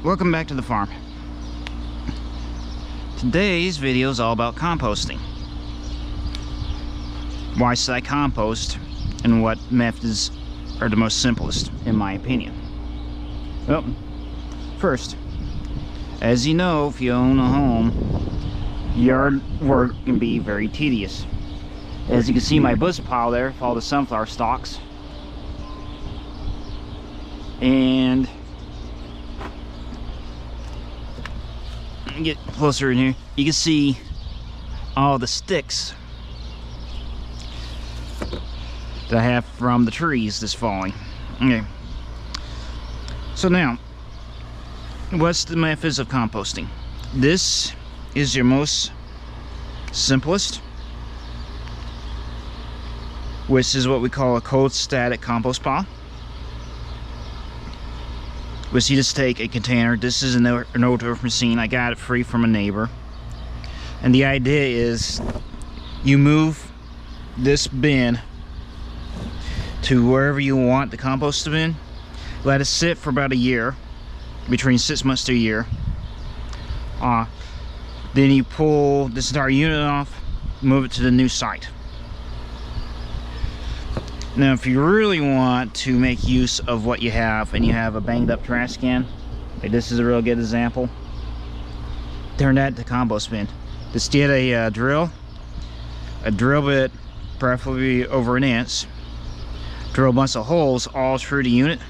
Welcome back to the farm. Today's video is all about composting. Why should I compost, and what methods are the most simplest in my opinion? Well, first, as you know, if you own a home, yard work can be very tedious. As you can see, my bush pile there, all the sunflower stalks, and get closer in here, you can see all the sticks that I have from the trees that's falling. Okay, so now what's the methods of composting? This is your most simplest, which is what we call a cold static compost pile, which you just take a container. This is an old earth machine. I got it free from a neighbor, and the idea is you move this bin to wherever you want the compost to bin, let it sit for about a year, between 6 months to a year, then you pull this entire unit off, move it to the new site. Now if you really want to make use of what you have, and you have a banged up trash can, like this is a real good example, turn that to compost bin. Just get a drill bit, preferably over an inch, drill a bunch of holes all through the unit,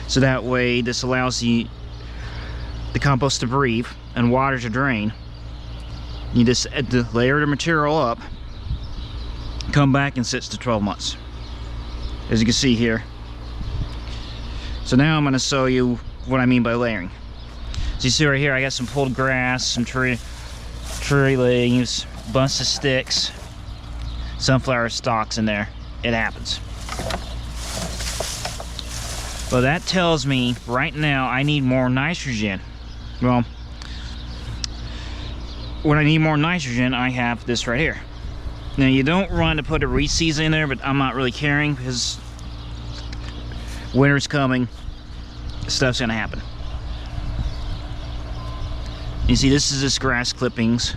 so that way this allows the compost to breathe and water to drain. You just layer the material up, come back in 6 to 12 months, as you can see here. So now I'm going to show you what I mean by layering. So you see right here, I got some pulled grass, some tree leaves, bunch of sticks, sunflower stalks in there. It happens. Well, that tells me right now I need more nitrogen. Well, when I need more nitrogen, I have this right here. Now you don't want to put a reseed in there, but I'm not really caring because winter's coming, stuff's gonna happen. You see, this is just grass clippings.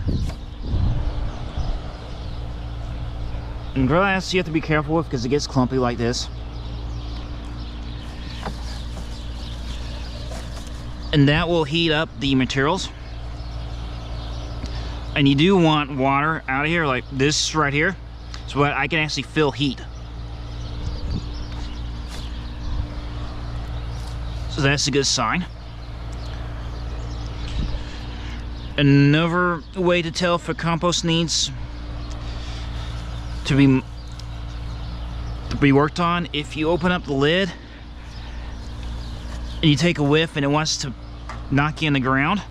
And grass you have to be careful with because it gets clumpy like this. And that will heat up the materials. And you do want water out of here, like this right here, so that I can actually feel heat. So that's a good sign. Another way to tell if a compost needs to be worked on, if you open up the lid and you take a whiff and it wants to knock you in the ground,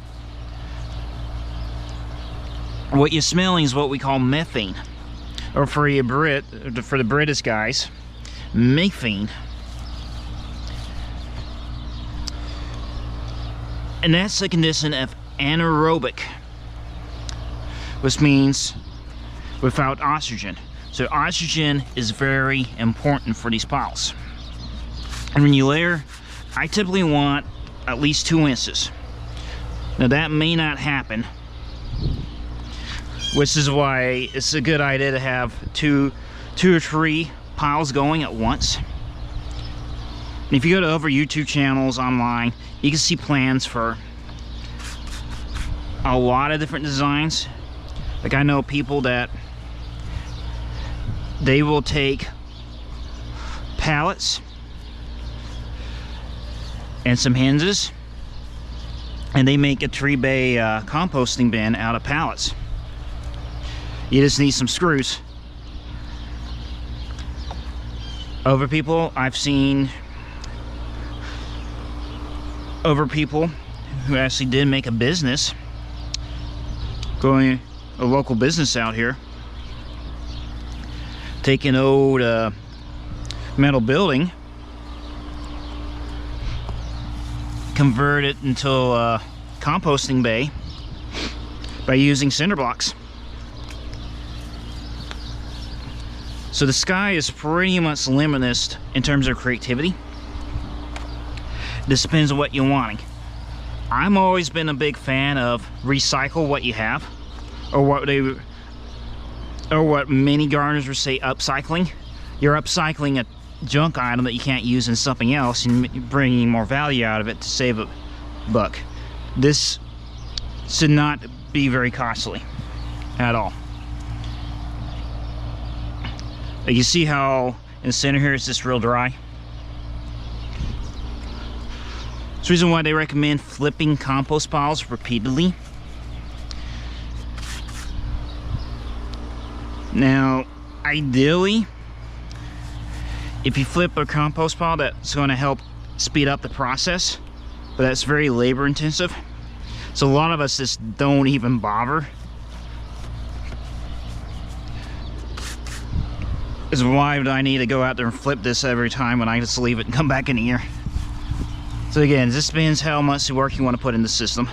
what you're smelling is what we call methane, or for the British guys, methane. And that's the condition of anaerobic, which means without oxygen. So oxygen is very important for these piles. And when you layer, I typically want at least 2 inches. Now that may not happen, which is why it's a good idea to have two or three piles going at once. And if you go to other YouTube channels online, you can see plans for a lot of different designs. Like I know people that they will take pallets and some hinges, and they make a 3-bay composting bin out of pallets. You just need some screws. Other people, I've seen other people who actually did make a business, a local business out here, take an old metal building, convert it into a composting bay by using cinder blocks. So the sky is pretty much limitless in terms of creativity. This depends on what you're wanting. I'm always been a big fan of recycle what you have, or what many gardeners would say upcycling. You're upcycling a junk item that you can't use in something else and bringing more value out of it to save a buck. This should not be very costly at all. You see how in the center here it's just real dry? That's the reason why they recommend flipping compost piles repeatedly. Now, ideally, if you flip a compost pile, that's going to help speed up the process, but that's very labor intensive. So a lot of us just don't even bother. Is why would I need to go out there and flip this every time when I just leave it and come back in here? So again, this depends how much work you want to put in the system.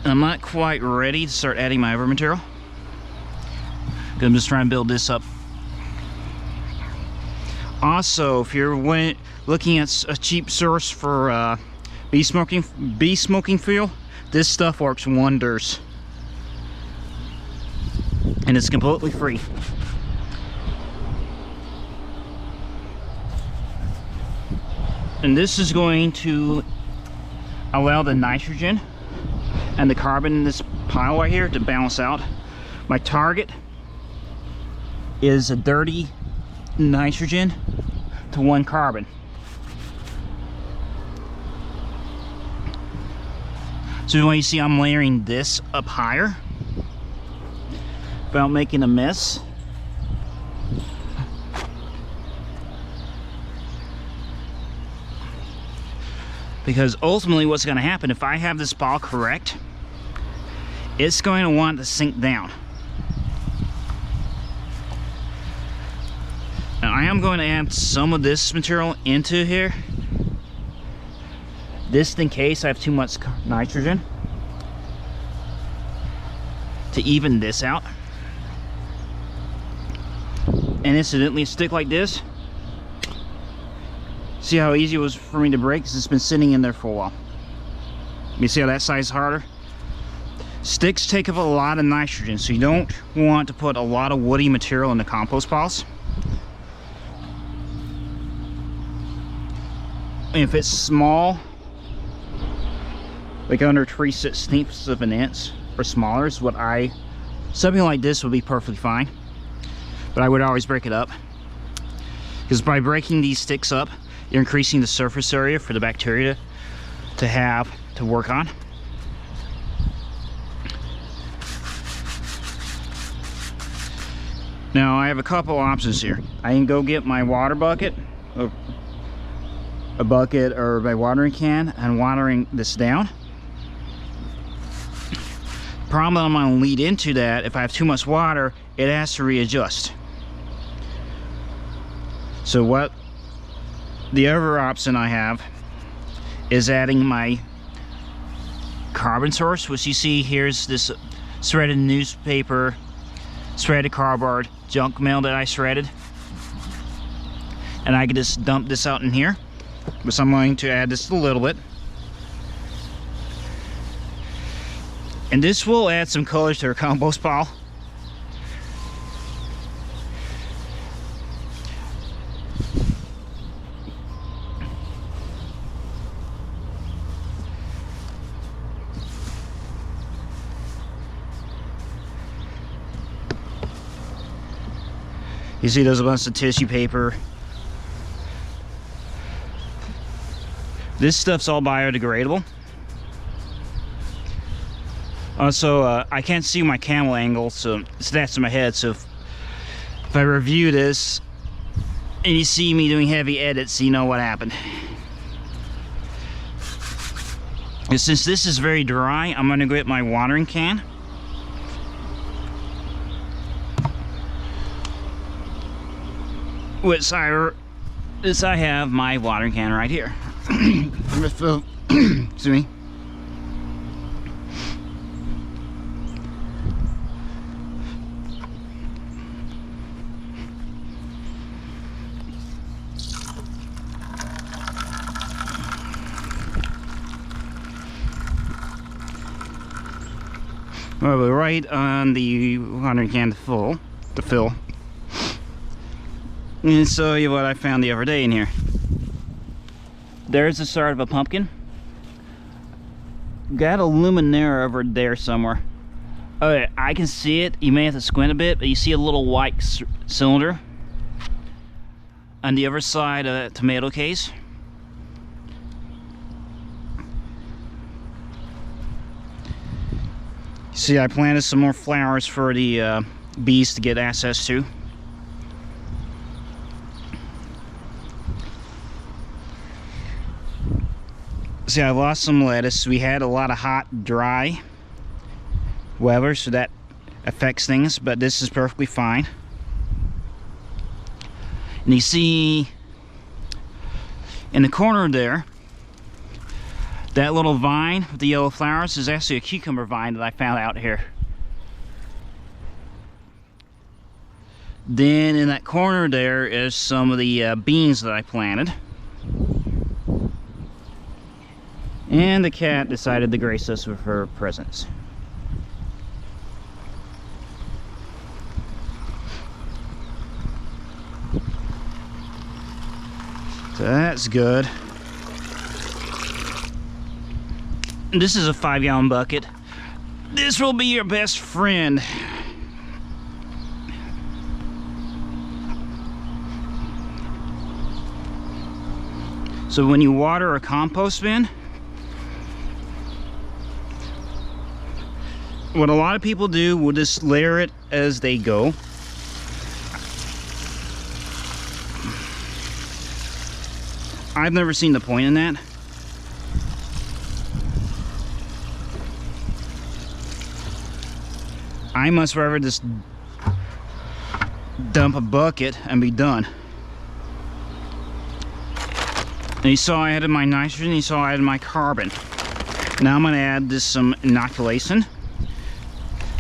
I'm not quite ready to start adding my over material. I'm just trying to build this up. Also, if you're looking at a cheap source for bee smoking fuel, this stuff works wonders. And it's completely free. And this is going to allow the nitrogen and the carbon in this pile right here to balance out. My target is a dirty nitrogen to 1 carbon. So when you see I'm layering this up higher without making a mess. Because ultimately what's going to happen, if I have this ball correct, it's going to want to sink down. Now I am going to add some of this material into here, just in case I have too much nitrogen, to even this out. And incidentally, a stick like this, see how easy it was for me to break because it's been sitting in there for a while. You see how that side's harder? Sticks take up a lot of nitrogen, so you don't want to put a lot of woody material in the compost piles. If it's small, like under 3/16 of an inch or smaller, is what something like this would be perfectly fine. But I would always break it up, because by breaking these sticks up, you're increasing the surface area for the bacteria to have to work on. Now I have a couple options here. I can go get my water bucket, a bucket or my watering can, and watering this down. Problem I'm going to lead into that, if I have too much water, it has to readjust. So what the other option I have is adding my carbon source, which you see here's this shredded newspaper, shredded cardboard, junk mail that I shredded. And I can just dump this out in here. But I'm going to add just a little bit. And this will add some color to our compost pile. You see there's a bunch of tissue paper. This stuff's all biodegradable. Also, I can't see my camera angle, so it's attached to my head, so if I review this and you see me doing heavy edits, you know what happened. And since this is very dry, I'm going to get my watering can. Which I have my watering can right here. Excuse me. Well, we're right on the watering can to fill. And show you what I found the other day in here. There's the start of a pumpkin. Got a luminaire over there somewhere. Okay, I can see it. You may have to squint a bit, but you see a little white cylinder on the other side of that tomato case. See, I planted some more flowers for the bees to get access to. See, I lost some lettuce. We had a lot of hot, dry weather, so that affects things, but this is perfectly fine. And you see in the corner there, that little vine with the yellow flowers is actually a cucumber vine that I found out here. Then in that corner there is some of the beans that I planted. And the cat decided to grace us with her presence. So that's good. This is a 5-gallon bucket. This will be your best friend. So when you water a compost bin, what a lot of people do will just layer it as they go. I've never seen the point in that. I must rather just dump a bucket and be done. And you saw I added my nitrogen, you saw I added my carbon. Now I'm going to add this some inoculation.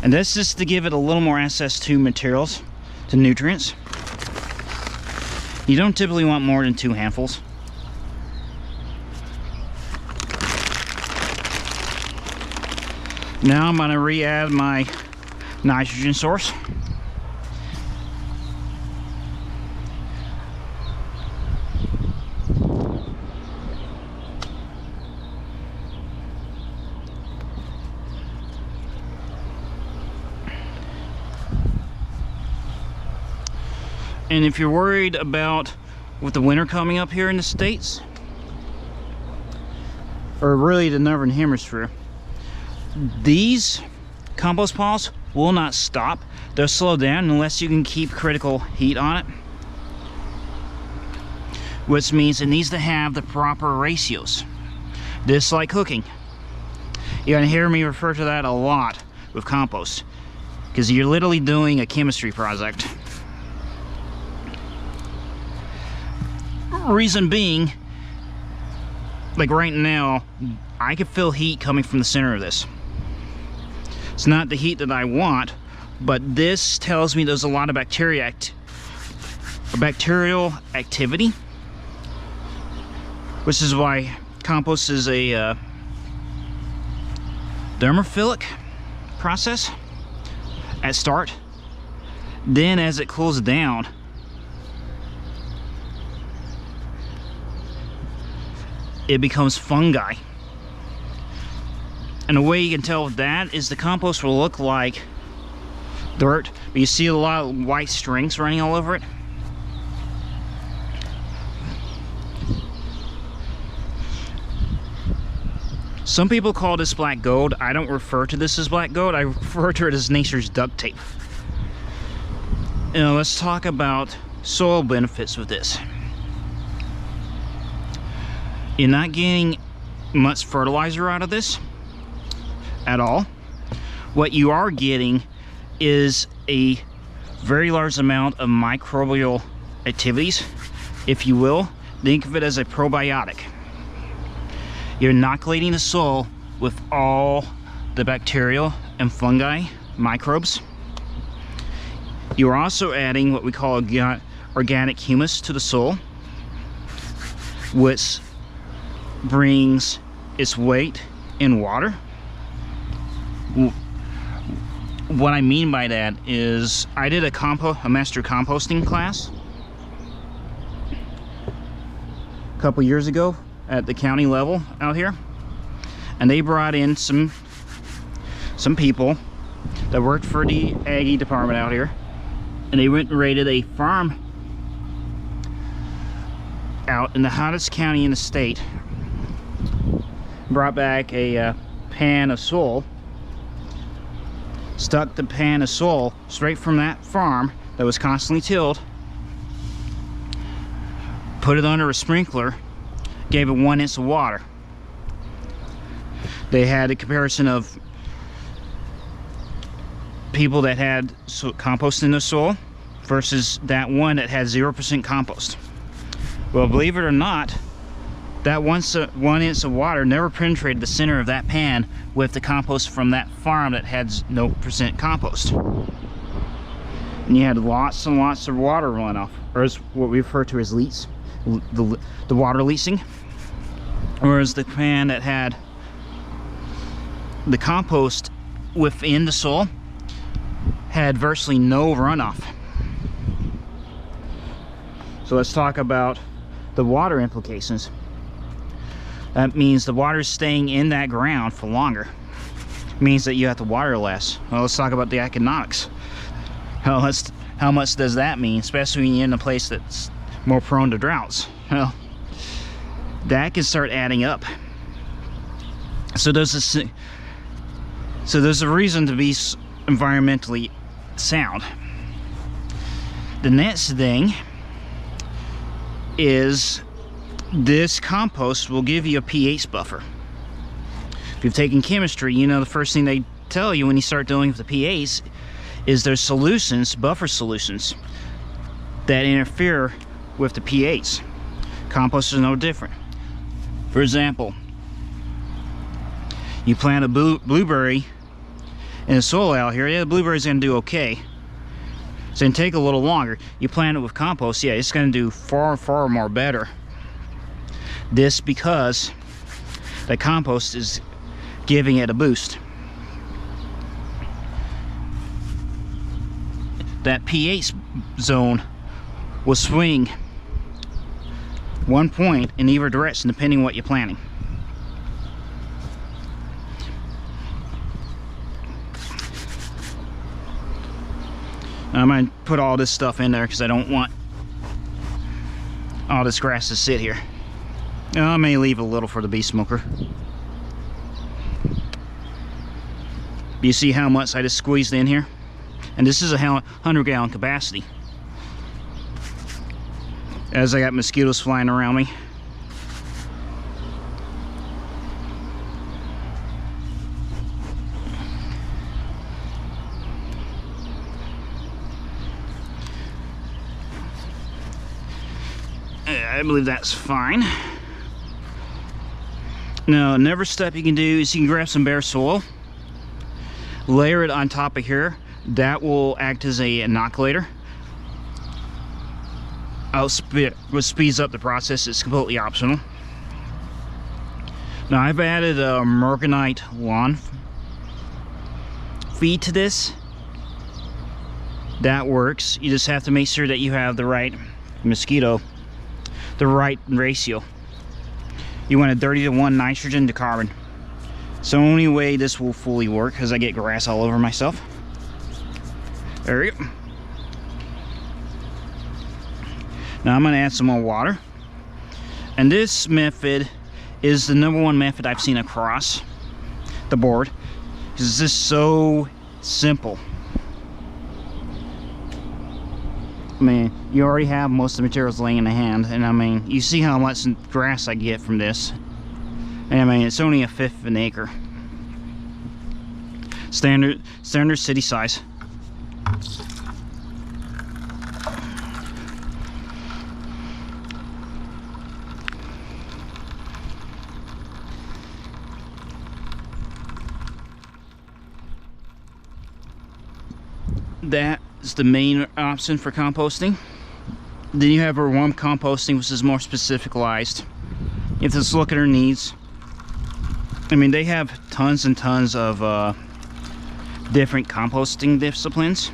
And that's just to give it a little more access to materials, to nutrients. You don't typically want more than 2 handfuls. Now I'm going to re-add my nitrogen source. And if you're worried about with the winter coming up here in the States, or really the Northern Hemisphere, these compost piles will not stop. They'll slow down unless you can keep critical heat on it, which means it needs to have the proper ratios. Just like cooking. You're gonna hear me refer to that a lot with compost, because you're literally doing a chemistry project. Reason being, like right now, I can feel heat coming from the center of this. It's not the heat that I want, but this tells me there's a lot of bacterial activity, which is why compost is a thermophilic process at start. Then as it cools down, it becomes fungi. And the way you can tell with that is the compost will look like dirt, but you see a lot of white strings running all over it. Some people call this black gold. I don't refer to this as black gold. I refer to it as nature's duct tape. Now let's talk about soil benefits with this. You're not getting much fertilizer out of this at all. What you are getting is a very large amount of microbial activities, if you will. Think of it as a probiotic. You're inoculating the soil with all the bacterial and fungi microbes. You're also adding what we call organic humus to the soil, which brings its weight in water, what I mean by that is I did a master composting class a couple years ago at the county level out here, and they brought in some people that worked for the Aggie department out here, and they went and raided a farm out in the hottest county in the state, brought back a pan of soil, stuck the pan of soil straight from that farm that was constantly tilled, put it under a sprinkler, gave it 1 inch of water. They had a comparison of people that had compost in the soil versus that one that had 0% compost. Well, believe it or not, that 1 inch of water never penetrated the center of that pan with the compost from that farm that had no % compost. And you had lots and lots of water runoff, or as what we refer to as leaks, the water leaching. Whereas the pan that had the compost within the soil had virtually no runoff. So let's talk about the water implications. That means the water is staying in that ground for longer. It means that you have to water less. Well, let's talk about the economics. How much does that mean, especially when you're in a place that's more prone to droughts? Well, that can start adding up. So there's a reason to be environmentally sound. The next thing is this compost will give you a pH buffer. If you've taken chemistry, you know the first thing they tell you when you start dealing with the pH is there's solutions, buffer solutions, that interfere with the pH. Compost is no different. For example, you plant a blueberry in the soil out here, yeah, the blueberry's gonna do okay. It's gonna take a little longer. You plant it with compost, yeah, it's gonna do far, far more better. This because the compost is giving it a boost. That pH zone will swing 1 point in either direction depending on what you're planting. I'm going to put all this stuff in there because I don't want all this grass to sit here. I may leave a little for the bee smoker. You see how much I just squeezed in here? And this is a 100-gallon capacity. As I got mosquitoes flying around me. I believe that's fine. Now, another step you can do is you can grab some bare soil, layer it on top of here. That will act as a inoculator. What speeds up the process. It's completely optional. Now, I've added a mergenite lawn feed to this. That works. You just have to make sure that you have the right mosquito, the right ratio. You want a 30-to-1 nitrogen to carbon. It's the only way this will fully work because I get grass all over myself. There we go. Now I'm going to add some more water. And this method is the #1 method I've seen across the board. Because it's just so simple. I mean, you already have most of the materials laying in the hand, and I mean, you see how much grass I get from this. And I mean, it's only 1/5 of an acre. Standard city size. That's the main option for composting. Then you have our warm composting, which is more specificalized. You have to just look at our needs. I mean, they have tons and tons of different composting disciplines.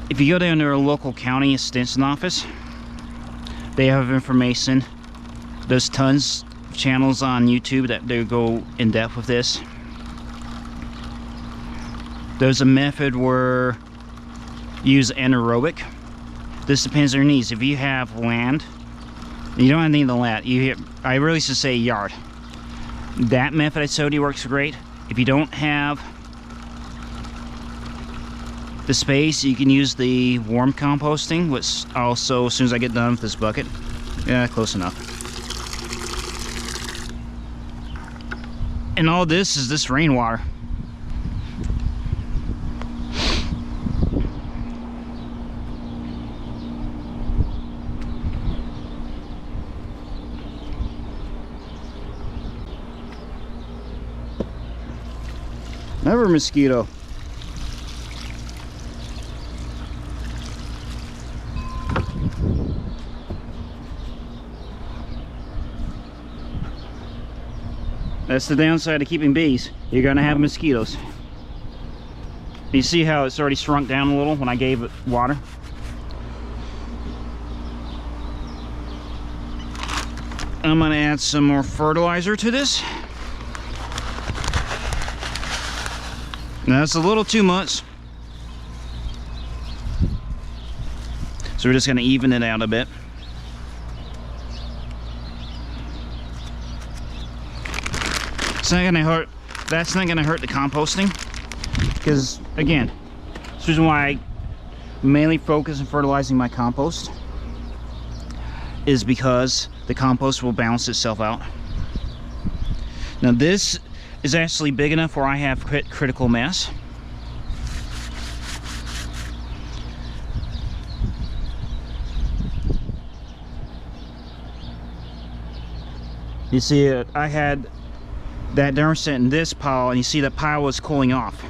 If you go down to a local county extension office, they have information. There's tons of channels on YouTube that they go in depth with this. There's a method where you use anaerobic. This depends on your needs. If you have land, you don't need the land. I really should say yard. That method I showed you works great. If you don't have the space, you can use the warm composting, which also, as soon as I get done with this bucket, yeah, close enough. And all this is this rainwater. Never a mosquito. That's the downside of keeping bees. You're gonna have mosquitoes. You see how it's already shrunk down a little when I gave it water? I'm gonna add some more fertilizer to this. Now that's a little too much. So we're just gonna even it out a bit. It's not gonna hurt. That's not gonna hurt the composting, because again, this is why I mainly focus on fertilizing my compost, is because the compost will balance itself out. Now this is actually big enough where I have critical mass. You see it, I had that thermostat in this pile, and you see that pile was cooling off.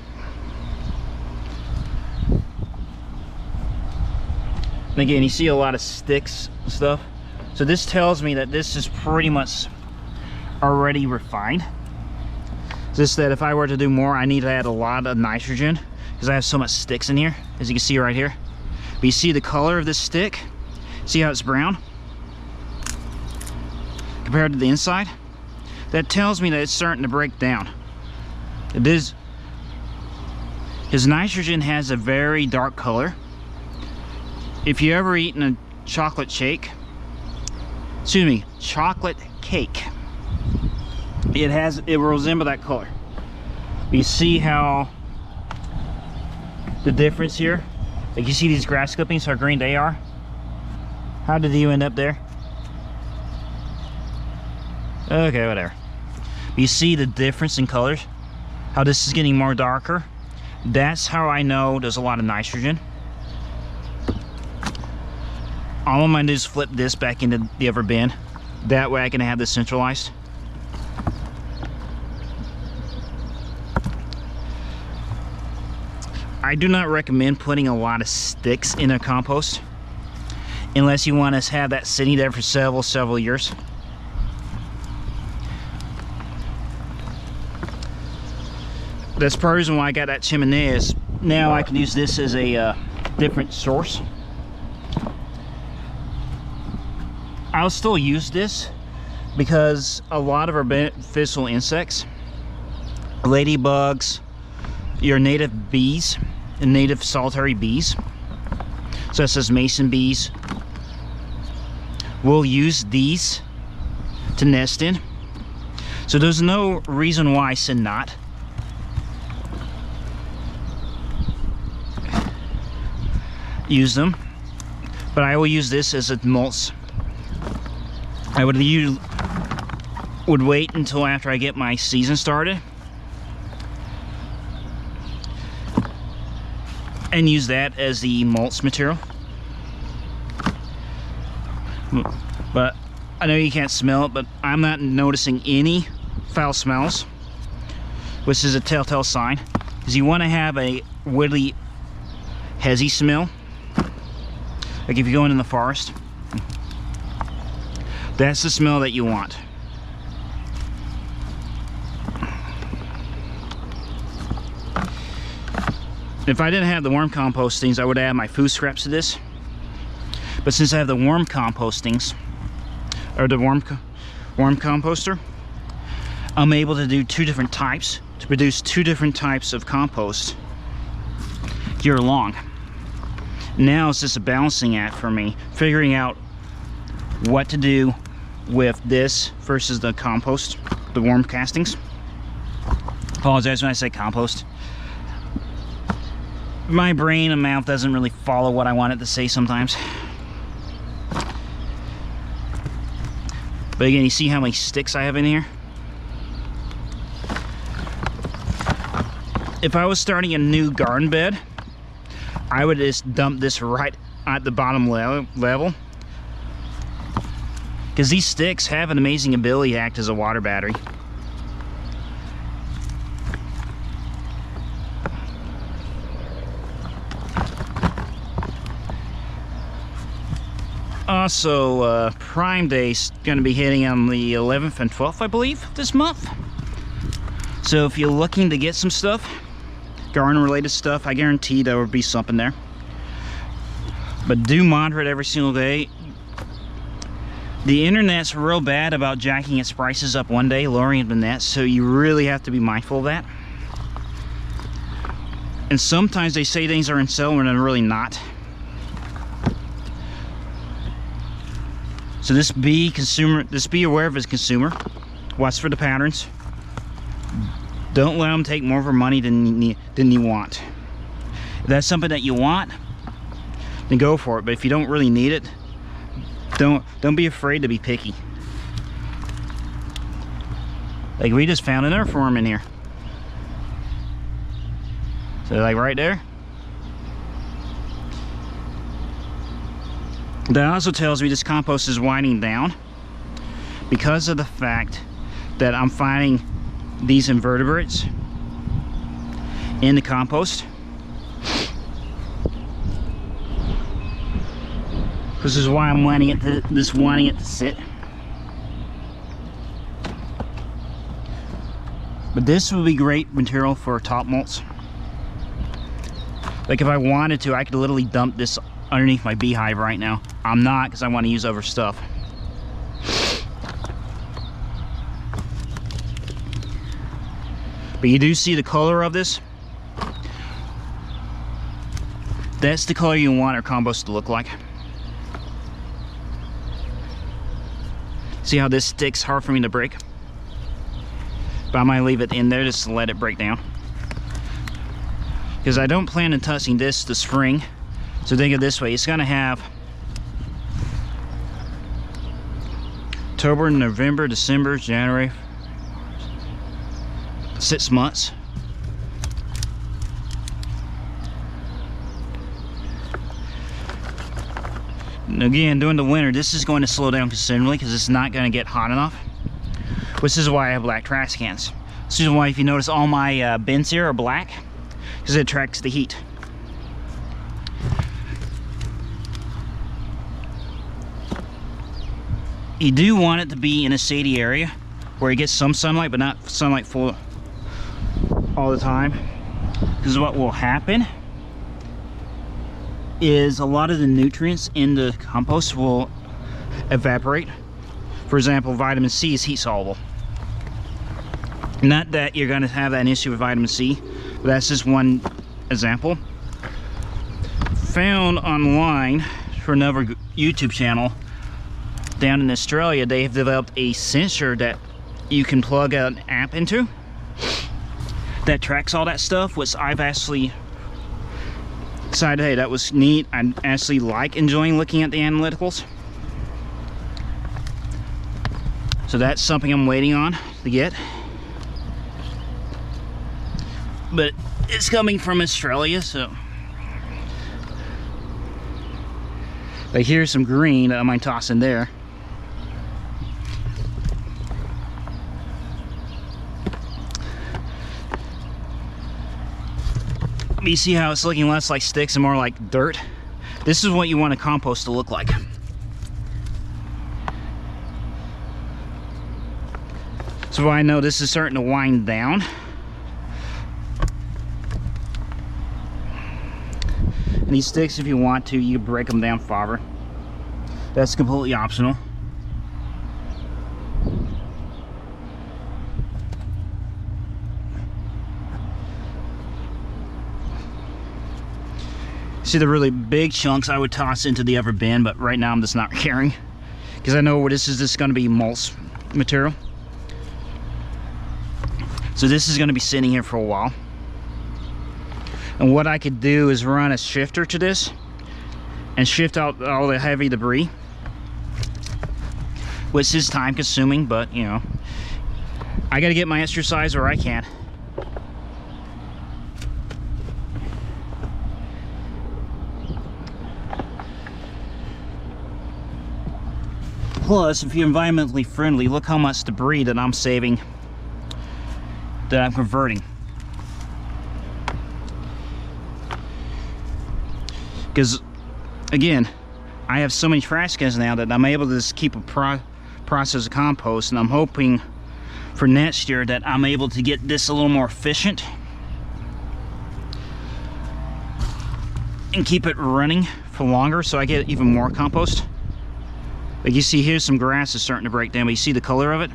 And again, you see a lot of sticks and stuff. So this tells me that this is pretty much already refined. Just that if I were to do more, I need to add a lot of nitrogen because I have so much sticks in here, as you can see right here. But you see the color of this stick? See how it's brown compared to the inside? That tells me that it's starting to break down. It is. His nitrogen has a very dark color. If you ever eaten a chocolate shake, excuse me, chocolate cake, it will resemble that color. You see how the difference here? Like you see these grass clippings, how green they are? How did you end up there? Okay, whatever. You see the difference in colors? How this is getting more darker? That's how I know there's a lot of nitrogen. All I'm gonna do is flip this back into the other bin. That way I can have this centralized. I do not recommend putting a lot of sticks in a compost unless you want to have that sitting there for several years. That's part of the reason why I got that chimney, is now I can use this as a different source. I'll still use this because a lot of our beneficial insects, ladybugs, your native bees and native solitary bees, such as mason bees, will use these to nest in. So there's no reason why I should not. Use them, but I will use this as a mulch. I would wait until after I get my season started and use that as the mulch material. But I know you can't smell it, but I'm not noticing any foul smells, which is a telltale sign, because you want to have a woody, hazy smell. Like if you're going in the forest, that's the smell that you want. If I didn't have the worm compostings, I would add my food scraps to this. But since I have the worm compostings, or the worm composter, I'm able to do two different types, to produce two different types of compost year long. Now it's just a balancing act for me, figuring out what to do with this versus the compost, the worm castings. Apologize when I say compost. My brain and mouth doesn't really follow what I want it to say sometimes. But again, you see how many sticks I have in here? If I was starting a new garden bed, I would just dump this right at the bottom level. Because these sticks have an amazing ability to act as a water battery. Also, Prime Day's going to be hitting on the 11th and 12th, I believe, this month. So if you're looking to get some stuff, garden-related stuff, I guarantee there will be something there. But do monitor it every single day. The internet's real bad about jacking its prices up one day, lowering it the next, so you really have to be mindful of that. And sometimes they say things are on sale when they're really not. So just be aware of as a consumer. Watch for the patterns. Don't let them take more of your money than you want. If that's something that you want, then go for it. But if you don't really need it, don't be afraid to be picky. Like we just found an earthworm in here. So like right there. That also tells me this compost is winding down because of the fact that I'm finding these invertebrates in the compost. This is why I'm wanting it to sit. But this would be great material for top mulch. Like if I wanted to, I could literally dump this underneath my beehive right now. I'm not, because I want to use other stuff. But you do see the color of this. That's the color you want our compost to look like. See how this stick's hard for me to break? But I might leave it in there just to let it break down. Because I don't plan on touching this spring. So think of it this way, it's gonna have October, November, December, January, 6 months. And again, during the winter, this is going to slow down considerably because it's not going to get hot enough. Which is why I have black trash cans. This is why, if you notice, all my bins here are black because it attracts the heat. You do want it to be in a shady area where it gets some sunlight, but not sunlight full all the time. Because what will happen is a lot of the nutrients in the compost will evaporate. For example, vitamin C is heat soluble. Not that you're going to have an issue with vitamin C, but that's just one example. Found online for another YouTube channel down in Australia, they have developed a sensor that you can plug an app into that tracks all that stuff, which I've actually decided, hey, that was neat. I actually like enjoying looking at the analyticals. So that's something I'm waiting on to get. But it's coming from Australia, so. Like here's some green that I might toss in there. You see how it's looking less like sticks and more like dirt? This is what you want a compost to look like. So I know this is starting to wind down. And these sticks, if you want to, you can break them down farther. That's completely optional. See, the really big chunks I would toss into the other bin, but right now I'm just not caring because I know this is just going to be mulch material. So this is going to be sitting here for a while. And what I could do is run a shifter to this and shift out all the heavy debris, which is time consuming, but you know, I got to get my exercise where I can. Plus, if you're environmentally friendly, look how much debris that I'm saving, that I'm converting. Because, again, I have so many trash cans now that I'm able to just keep a process of compost, and I'm hoping for next year that I'm able to get this a little more efficient and keep it running for longer so I get even more compost. Like you see, here's some grass is starting to break down, but you see the color of it?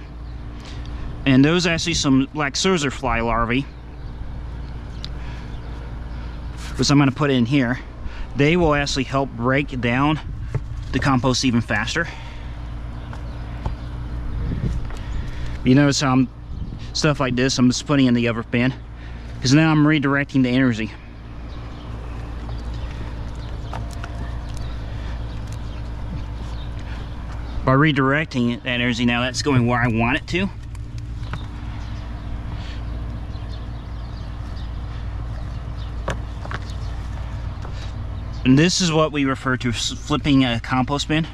And those actually some black saucer fly larvae, which I'm going to put in here. They will actually help break down the compost even faster. You notice how stuff like this I'm just putting in the other bin, because now I'm redirecting the energy. By redirecting that energy, now that's going where I want it to. And this is what we refer to as flipping a compost bin.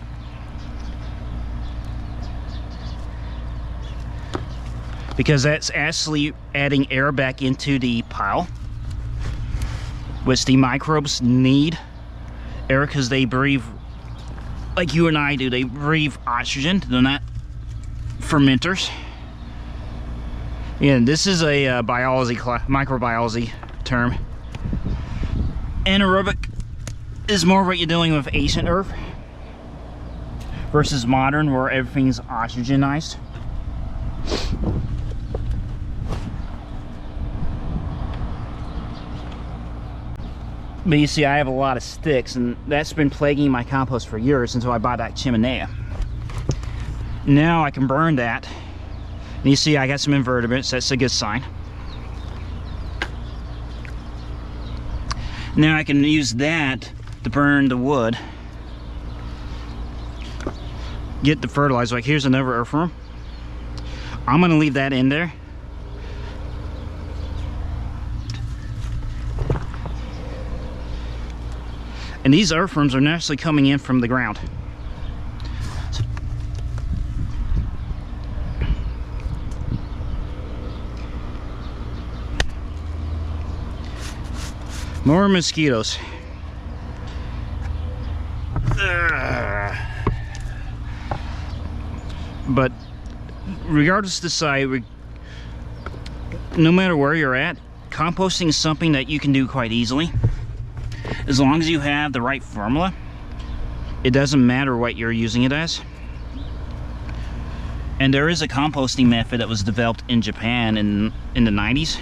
Because that's actually adding air back into the pile, which the microbes need air because they breathe like you and I do. They breathe oxygen. They're not fermenters. Yeah, this is a microbiology term. Anaerobic is more what you're doing with ancient earth versus modern, where everything's oxygenized. But you see, I have a lot of sticks, and that's been plaguing my compost for years until I bought that chimenea. Now I can burn that. And you see, I got some invertebrates. That's a good sign. Now I can use that to burn the wood. Get the fertilizer. Like, here's another earthworm. I'm going to leave that in there. And these earthworms are naturally coming in from the ground. More mosquitoes. But regardless of the site, no matter where you're at, composting is something that you can do quite easily. As long as you have the right formula, it doesn't matter what you're using it as. And there is a composting method that was developed in Japan in the 90s.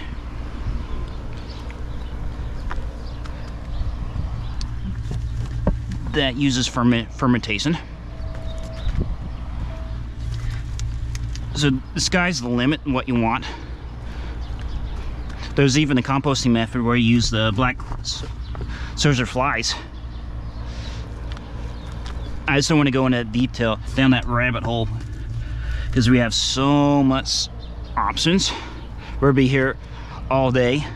That uses fermentation. So the sky's the limit in what you want. There's even a composting method where you use the black saucer flies. I just don't want to go into detail down that rabbit hole because we have so much options. We'll be here all day.